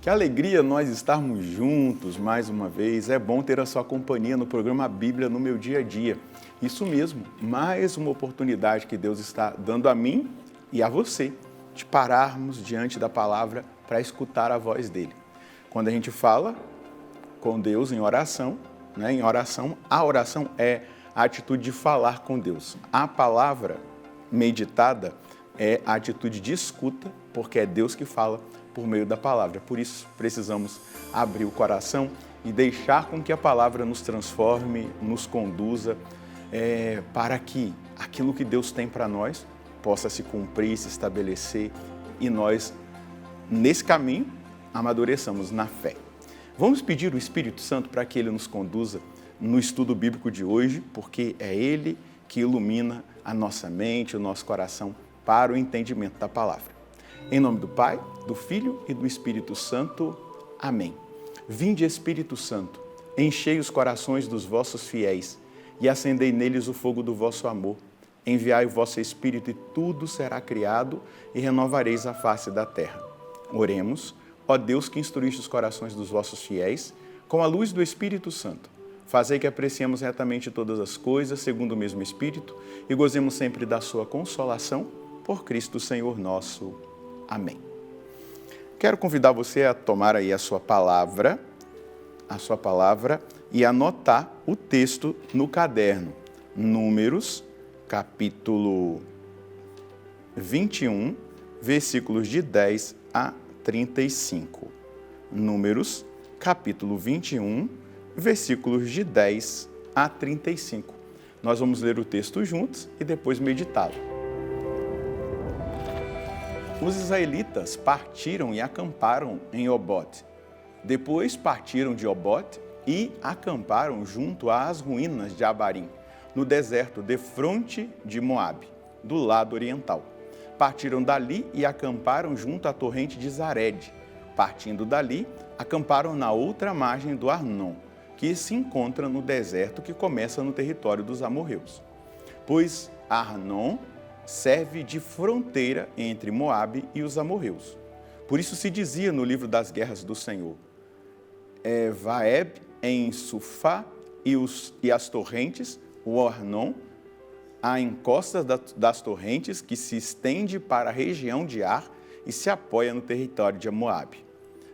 Que alegria nós estarmos juntos mais uma vez. É bom ter a sua companhia no programa Bíblia no meu dia a dia. Isso mesmo, mais uma oportunidade que Deus está dando a mim e a você de pararmos diante da palavra para escutar a voz dele. Quando a gente fala com Deus em oração, a oração é a atitude de falar com Deus. A palavra meditada é a atitude de escuta, porque é Deus que fala por meio da palavra. Por isso, precisamos abrir o coração e deixar com que a palavra nos transforme, nos conduza, para que aquilo que Deus tem para nós possa se cumprir, se estabelecer e nós, nesse caminho, amadureçamos na fé. Vamos pedir o Espírito Santo para que ele nos conduza no estudo bíblico de hoje, porque é ele que ilumina a nossa mente, o nosso coração para o entendimento da palavra. Em nome do Pai, do Filho e do Espírito Santo. Amém. Vinde, Espírito Santo, enchei os corações dos vossos fiéis e acendei neles o fogo do vosso amor. Enviai o vosso Espírito e tudo será criado e renovareis a face da terra. Oremos, ó Deus que instruíste os corações dos vossos fiéis, com a luz do Espírito Santo. Fazei que apreciemos retamente todas as coisas, segundo o mesmo Espírito, e gozemos sempre da sua consolação, por Cristo Senhor nosso. Amém. Quero convidar você a tomar aí a sua palavra e anotar o texto no caderno. Números, capítulo 21, versículos de 10 a 35. Números, capítulo 21, versículos de 10 a 35. Nós vamos ler o texto juntos e depois meditá-lo. Os israelitas partiram e acamparam em Obote. Depois partiram de Obote e acamparam junto às ruínas de Abarim, no deserto defronte de Moabe, do lado oriental. Partiram dali e acamparam junto à torrente de Zared. Partindo dali, acamparam na outra margem do Arnon, que se encontra no deserto que começa no território dos amorreus. Pois Arnon serve de fronteira entre Moabe e os amorreus. Por isso se dizia no livro das guerras do Senhor: Vaeb em Sufá e as torrentes, o Arnon, a encosta das torrentes que se estende para a região de Ar e se apoia no território de Moabe.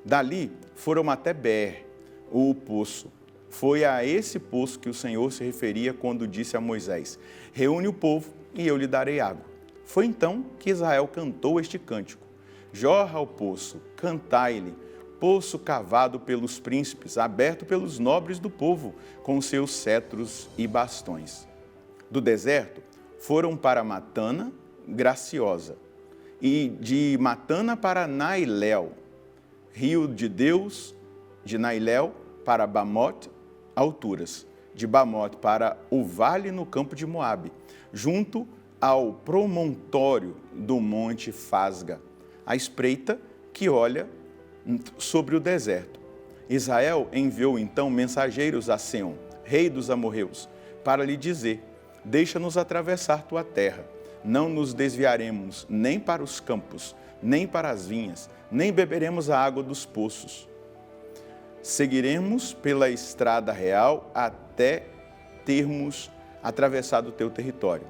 Dali foram até Beer, o poço. Foi a esse poço que o Senhor se referia quando disse a Moisés: reúne o povo e eu lhe darei água. Foi então que Israel cantou este cântico: jorra o poço, cantai-lhe, poço cavado pelos príncipes, aberto pelos nobres do povo, com seus cetros e bastões. Do deserto foram para Matana, Graciosa, e de Matana para Nailéu, rio de Deus, de Nailéu para Bamote, alturas, de Bamote para o vale no campo de Moabe, junto ao promontório do monte Fasga, a espreita que olha sobre o deserto. Israel enviou então mensageiros a Seom, rei dos amorreus, para lhe dizer: deixa-nos atravessar tua terra, não nos desviaremos nem para os campos, nem para as vinhas, nem beberemos a água dos poços. Seguiremos pela estrada real até termos atravessado o teu território.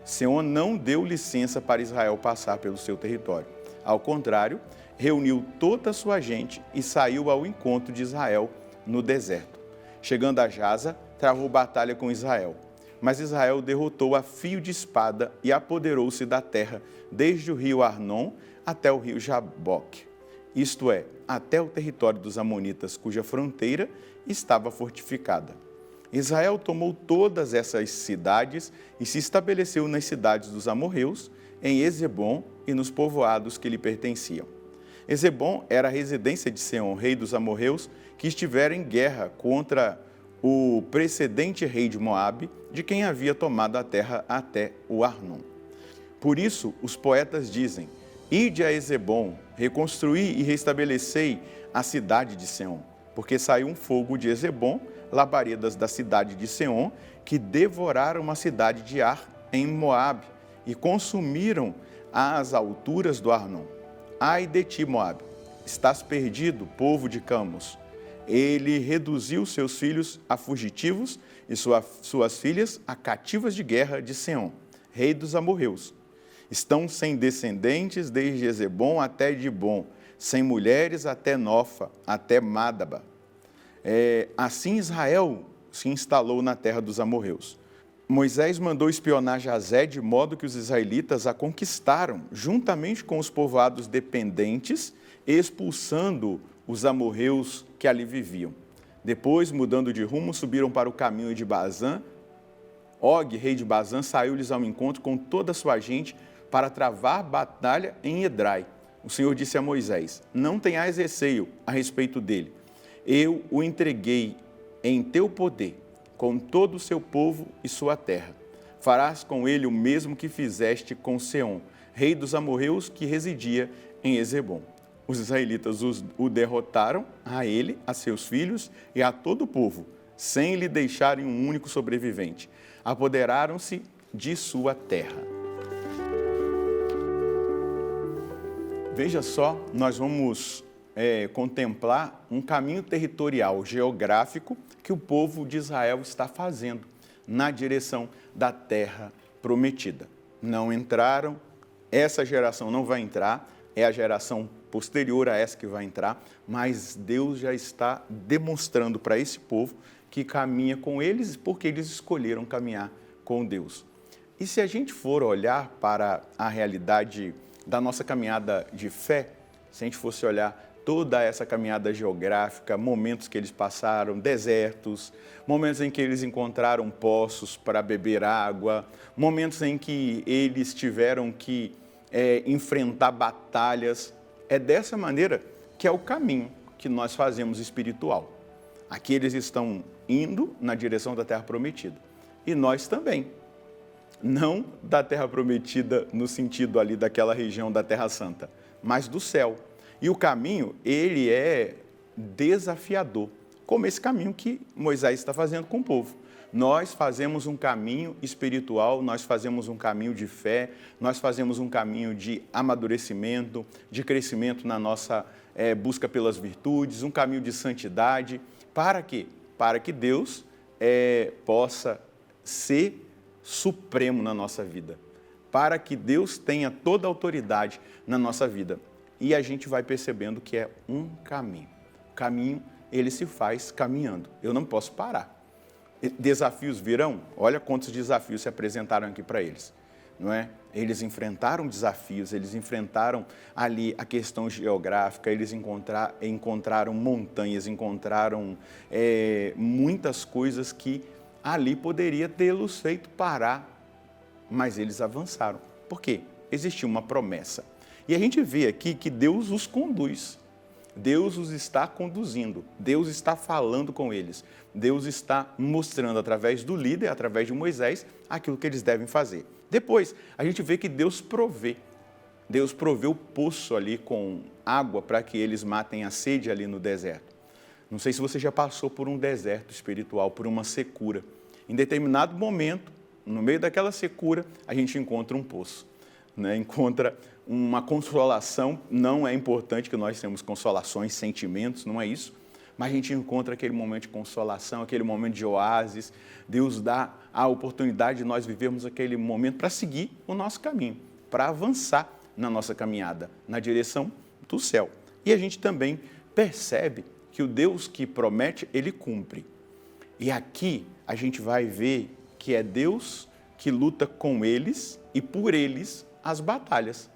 Seom não deu licença para Israel passar pelo seu território. Ao contrário, reuniu toda a sua gente e saiu ao encontro de Israel no deserto. Chegando a Jaza, travou batalha com Israel. Mas Israel derrotou a fio de espada e apoderou-se da terra, desde o rio Arnon até o rio Jaboque, isto é, até o território dos amonitas, cuja fronteira estava fortificada. Israel tomou todas essas cidades e se estabeleceu nas cidades dos amorreus, em Ezebom e nos povoados que lhe pertenciam. Ezebom era a residência de Seom, rei dos amorreus, que estivera em guerra contra o precedente rei de Moabe, de quem havia tomado a terra até o Arnon. Por isso, os poetas dizem: ide a Ezebom, reconstruí e restabelecei a cidade de Seom, porque saiu um fogo de Ezebom, labaredas da cidade de Seom, que devoraram a cidade de Ar em Moabe e consumiram as alturas do Arnon. Ai de ti, Moabe, estás perdido, povo de Camos. Ele reduziu seus filhos a fugitivos e suas filhas a cativas de guerra de Seom, rei dos amorreus. Estão sem descendentes desde Ezebom até Dibom, sem mulheres até Nofa, até Madaba. Assim Israel se instalou na terra dos amorreus. Moisés mandou espionar Jazé de modo que os israelitas a conquistaram, juntamente com os povoados dependentes, expulsando os amorreus que ali viviam. Depois, mudando de rumo, subiram para o caminho de Bazã. Og, rei de Bazã, saiu-lhes ao encontro com toda a sua gente para travar batalha em Edrai. O Senhor disse a Moisés: não tenhais receio a respeito dele. Eu o entreguei em teu poder, com todo o seu povo e sua terra. Farás com ele o mesmo que fizeste com Seom, rei dos amorreus que residia em Ezebom. Os israelitas o derrotaram, a ele, a seus filhos e a todo o povo, sem lhe deixarem um único sobrevivente. Apoderaram-se de sua terra. Veja só, nós vamos contemplar um caminho territorial, geográfico, que o povo de Israel está fazendo na direção da terra prometida. Não entraram, essa geração não vai entrar, é a geração posterior a essa que vai entrar, mas Deus já está demonstrando para esse povo que caminha com eles porque eles escolheram caminhar com Deus. E se a gente for olhar para a realidade da nossa caminhada de fé, se a gente fosse olhar toda essa caminhada geográfica, momentos que eles passaram, desertos, momentos em que eles encontraram poços para beber água, momentos em que eles tiveram que enfrentar batalhas. É dessa maneira que é o caminho que nós fazemos espiritual. Aqui eles estão indo na direção da Terra Prometida. E nós também. Não da Terra Prometida no sentido ali daquela região da Terra Santa, mas do céu. E o caminho, ele é desafiador, como esse caminho que Moisés está fazendo com o povo. Nós fazemos um caminho espiritual, nós fazemos um caminho de fé, nós fazemos um caminho de amadurecimento, de crescimento na nossa busca pelas virtudes, um caminho de santidade. Para quê? Para que Deus possa ser supremo na nossa vida, para que Deus tenha toda a autoridade na nossa vida. E a gente vai percebendo que é um caminho. O caminho, ele se faz caminhando. Eu não posso parar. Desafios virão? Olha quantos desafios se apresentaram aqui para eles, não é? Eles enfrentaram desafios, eles enfrentaram ali a questão geográfica, eles encontraram montanhas, encontraram muitas coisas que ali poderia tê-los feito parar, mas eles avançaram. Por quê? Existia uma promessa. E a gente vê aqui que Deus os conduz, Deus os está conduzindo, Deus está falando com eles, Deus está mostrando através do líder, através de Moisés, aquilo que eles devem fazer. Depois, a gente vê que Deus provê o poço ali com água para que eles matem a sede ali no deserto. Não sei se você já passou por um deserto espiritual, por uma secura. Em determinado momento, no meio daquela secura, a gente encontra um poço, né? Encontra uma consolação. Não é importante que nós tenhamos consolações, sentimentos, não é isso, mas a gente encontra aquele momento de consolação, aquele momento de oásis. Deus dá a oportunidade de nós vivermos aquele momento para seguir o nosso caminho, para avançar na nossa caminhada, na direção do céu. E a gente também percebe que o Deus que promete, ele cumpre. E aqui a gente vai ver que é Deus que luta com eles e por eles as batalhas.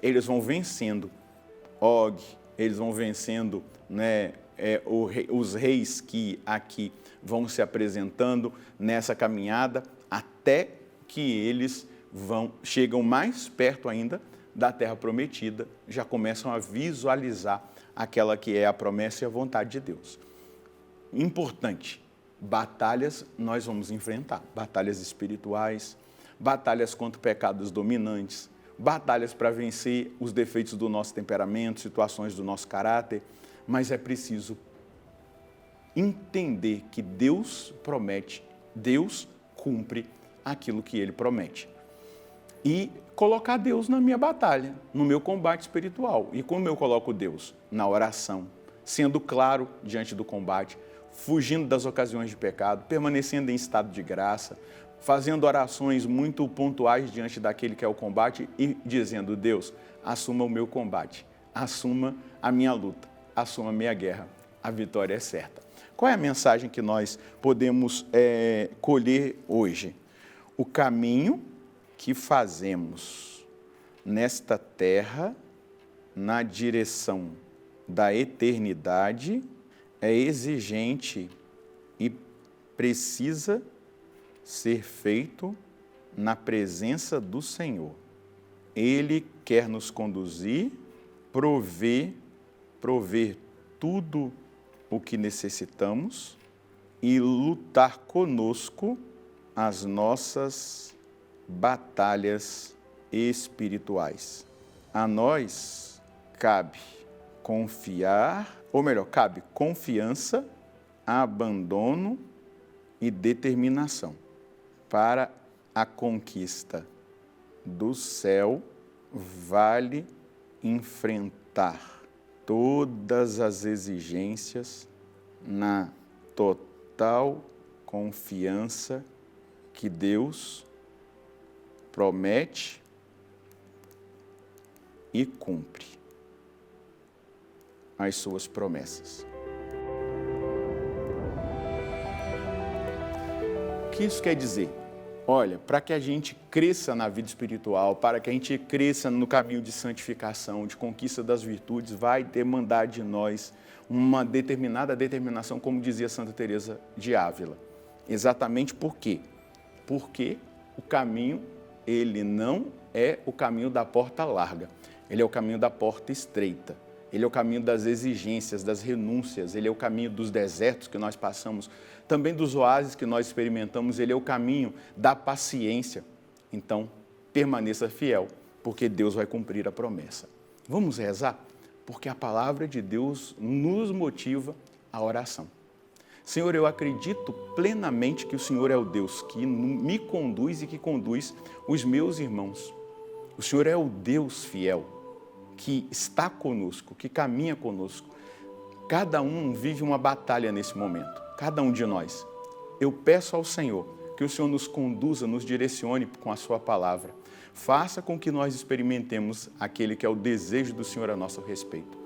Eles vão vencendo Og, eles vão vencendo, né, os reis que aqui vão se apresentando nessa caminhada, até que eles chegam mais perto ainda da Terra Prometida, já começam a visualizar aquela que é a promessa e a vontade de Deus. Importante, batalhas nós vamos enfrentar, batalhas espirituais, batalhas contra pecados dominantes, batalhas para vencer os defeitos do nosso temperamento, situações do nosso caráter, mas é preciso entender que Deus promete, Deus cumpre aquilo que Ele promete. e colocar Deus na minha batalha, no meu combate espiritual. E como eu coloco Deus? Na oração, sendo claro diante do combate, fugindo das ocasiões de pecado, permanecendo em estado de graça, fazendo orações muito pontuais diante daquele que é o combate e dizendo: Deus, assuma o meu combate, assuma a minha luta, assuma a minha guerra, a vitória é certa. Qual é a mensagem que nós podemos colher hoje? O caminho que fazemos nesta terra, na direção da eternidade, é exigente e precisa ser feito na presença do Senhor. Ele quer nos conduzir, prover tudo o que necessitamos e lutar conosco as nossas batalhas espirituais. A nós cabe cabe confiança, abandono e determinação para a conquista do céu. Vale enfrentar todas as exigências na total confiança que Deus promete e cumpre as suas promessas. O que isso quer dizer? Olha, para que a gente cresça na vida espiritual, para que a gente cresça no caminho de santificação, de conquista das virtudes, vai demandar de nós uma determinada determinação, como dizia Santa Teresa de Ávila. Exatamente por quê? Porque o caminho, ele não é o caminho da porta larga, ele é o caminho da porta estreita. Ele é o caminho das exigências, das renúncias, ele é o caminho dos desertos que nós passamos, também dos oásis que nós experimentamos, ele é o caminho da paciência. Então, permaneça fiel, porque Deus vai cumprir a promessa. Vamos rezar? Porque a palavra de Deus nos motiva à oração. Senhor, eu acredito plenamente que o Senhor é o Deus que me conduz e que conduz os meus irmãos. O Senhor é o Deus fiel, que está conosco, que caminha conosco. Cada um vive uma batalha nesse momento, cada um de nós. Eu peço ao Senhor que o Senhor nos conduza, nos direcione com a sua palavra. Faça com que nós experimentemos aquele que é o desejo do Senhor a nosso respeito.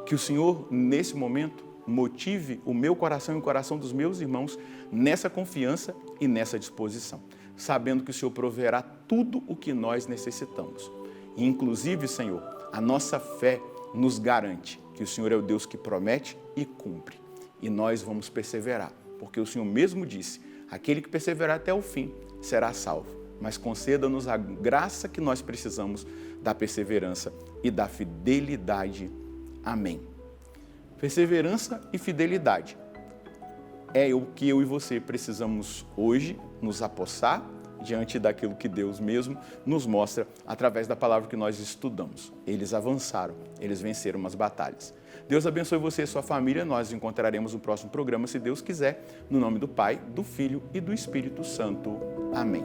Que o Senhor, nesse momento, motive o meu coração e o coração dos meus irmãos nessa confiança e nessa disposição, sabendo que o Senhor proverá tudo o que nós necessitamos. E, inclusive, Senhor, a nossa fé nos garante que o Senhor é o Deus que promete e cumpre. E nós vamos perseverar, porque o Senhor mesmo disse: aquele que perseverar até o fim será salvo. Mas conceda-nos a graça que nós precisamos da perseverança e da fidelidade. Amém. Perseverança e fidelidade é o que eu e você precisamos hoje nos apossar diante daquilo que Deus mesmo nos mostra através da palavra que nós estudamos. Eles avançaram, eles venceram as batalhas. Deus abençoe você e sua família. Nós nos encontraremos no próximo programa, se Deus quiser, no nome do Pai, do Filho e do Espírito Santo. Amém.